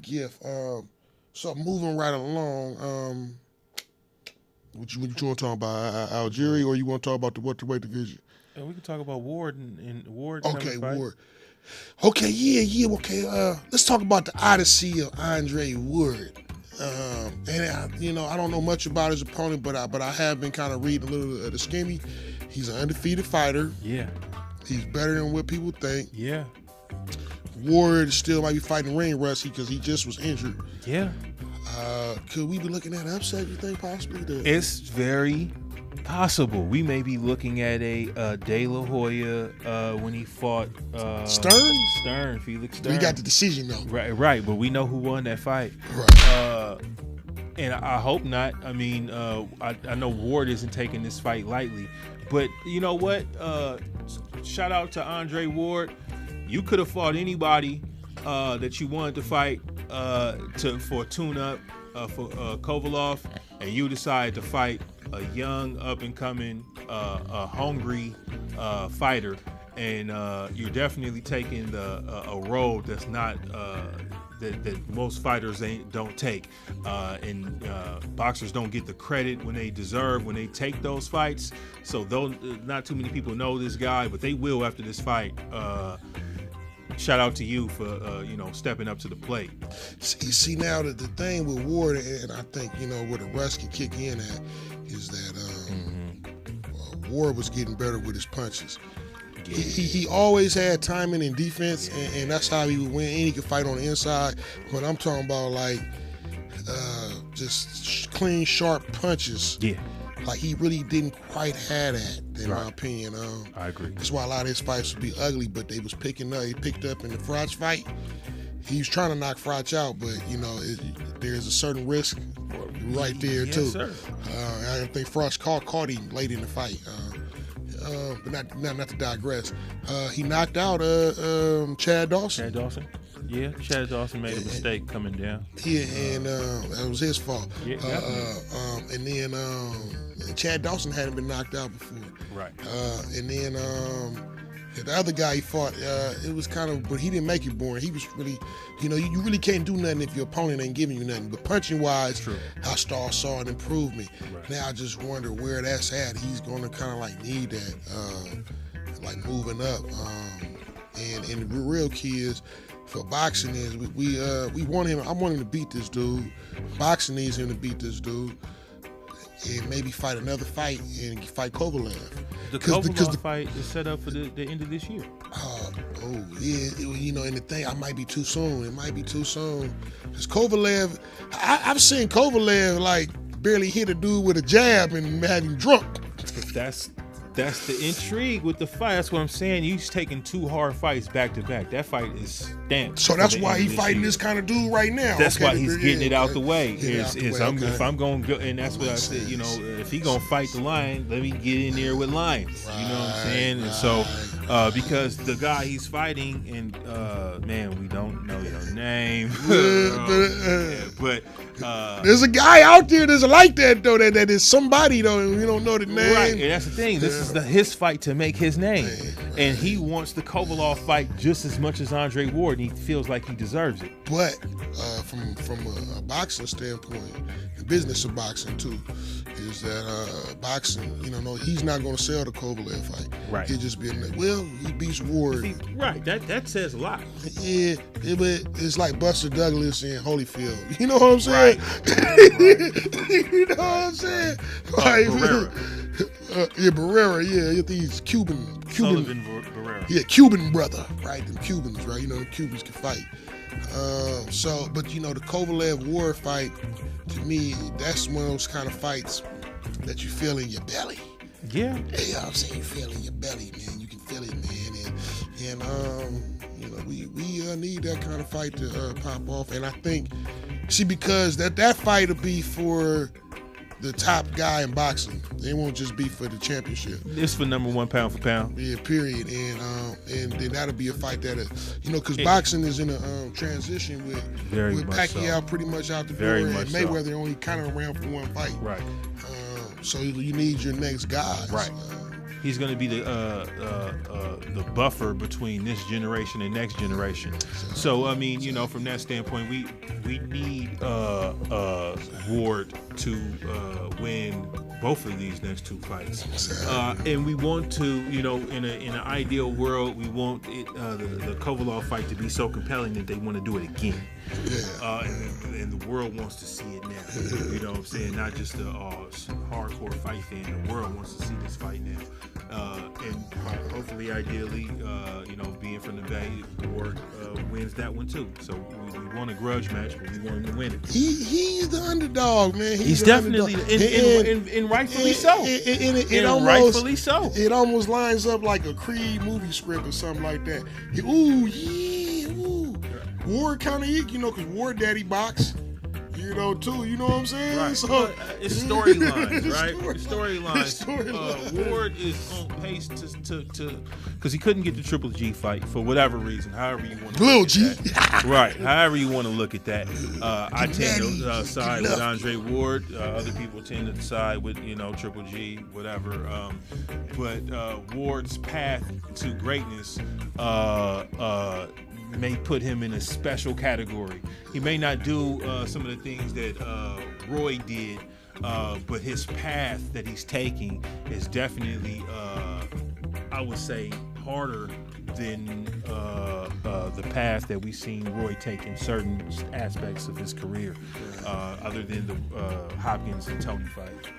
Gift. So moving right along. What you want to talk about? Algeria, or you want to talk about the welterweight division? And we can talk about Ward and Ward. Okay, Ward. Okay, yeah. Okay, let's talk about the Odyssey of Andre Ward. And I don't know much about his opponent, but I have been kind of reading a little of the skinny. He's an undefeated fighter. Yeah. He's better than what people think. Yeah. Ward still might be fighting ring rust because he just was injured. Yeah. Could we be looking at an upset, you think, possibly? It's very possible. We may be looking at a De La Hoya when he fought Stern, Felix Stern. We got the decision though. Right. But we know who won that fight. Right. And I hope not. I mean, I know Ward isn't taking this fight lightly, but you know what? Shout out to Andre Ward. You could have fought anybody that you wanted to fight for a tune-up for Kovalov, and you decided to fight a young, up-and-coming, hungry fighter, and you're definitely taking a road that's not that most fighters don't take, and boxers don't get the credit when they deserve when they take those fights. So though not too many people know this guy, but they will after this fight. Shout out to you for stepping up to the plate. See now that the thing with Ward, and I think where the rust can kick in at is that Ward was getting better with his punches. Yeah. He always had timing and defense, and that's how he would win. And he could fight on the inside. But I'm talking about like just clean, sharp punches. Yeah. Like he really didn't quite have that, in my opinion. I agree. That's why a lot of his fights would be ugly, but they was picking up. He picked up in the Froch fight. He was trying to knock Froch out, but there's a certain risk right there too. Sir. I think Froch caught him late in the fight. But not to digress. He knocked out Chad Dawson. Chad Dawson. Yeah, Chad Dawson made a mistake coming down. Yeah, and that was his fault. Yeah, and then Chad Dawson hadn't been knocked out before. Right. And then the other guy he fought, it was kind of, but he didn't make it boring. He was really, you really can't do nothing if your opponent ain't giving you nothing. But punching wise, I saw an improvement. Right. Now I just wonder where that's at. He's going to kind of like need that, like moving up. And the real key is, for boxing is we want him. I want him to beat this dude. Boxing needs him to beat this dude, and maybe fight another fight and fight Kovalev. The Kovalev fight is set up for the end of this year. And the thing, I might be too soon. It might be too soon because Kovalev. I've seen Kovalev like barely hit a dude with a jab and have him drunk. That's the intrigue with the fight. That's what I'm saying. He's taking two hard fights back to back. That fight is stamped. So that's why he's fighting this kind of dude right now. That's why he's getting it out the way. If I'm going to go, and that's what I said. If he gonna fight the lion, let me get in there with lions. You know what I'm saying? And so, because the guy he's fighting, and man, we don't know your name. But there's a guy out there that's like that though. That is somebody though, and we don't know the name. Right, and that's the thing. This is his fight to make his name, and he wants the Kovalov fight just as much as Andre Ward, and he feels like he deserves it. But from a boxing standpoint, the business of boxing too, is that boxing, he's not going to sell the Kovalev fight. Right. He'll just be he beats Ward. Right. That says a lot. Yeah, it's like Buster Douglas and Holyfield. You know what I'm saying? Right. You know what I'm saying? Barrera. Barrera. Yeah, these Cuban. Sullivan Barrera. Yeah, Cuban brother. Right, them Cubans. Right, the Cubans can fight. But the Kovalev Ward fight, to me, that's one of those kind of fights that you feel in your belly. Yeah. You know what I'm saying? You feel in your belly, man. You can feel it, man. And we need that kind of fight to pop off. And I think, because that fight will be for the top guy in boxing. It won't just be for the championship. It's for number one pound for pound. Yeah, period. And then that'll be a fight that, because boxing is in a transition with Pacquiao pretty much out the door, and Mayweather only kind of around for one fight. Right. So you need your next guys. Right. he's going to be the buffer between this generation and next generation. So I mean, you know, from that standpoint, we need Ward to win both of these next two fights, and we want to, you know, in an ideal world, we want the Kovalov fight to be so compelling that they want to do it again. And the world wants to see it now. You know what I'm saying? Not just the hardcore fight fan. The world wants to see this fight now. And hopefully, ideally, you know, being from the Bay, Ward wins that one too. So we want a grudge match, but we want him to win it. He's the underdog, man. He's definitely, and rightfully so. Rightfully so. It almost lines up like a Creed movie script or something like that. Ooh, yeah, ooh. Ward kind of, you know, because Ward daddy box, you know, too. You know what I'm saying? Right. So it's storylines, right? Storylines. Ward is on pace to because he couldn't get the Triple G fight for whatever reason. However you want to Lil G, right? However you want to look at that. I tend to side with Andre Ward. Other people tend to side with, you know, Triple G, whatever. But Ward's path to greatness may put him in a special category. He may not do some of the things that Roy did, but his path that he's taking is definitely, I would say, harder than the path that we've seen Roy take in certain aspects of his career, other than the Hopkins and Tony fight.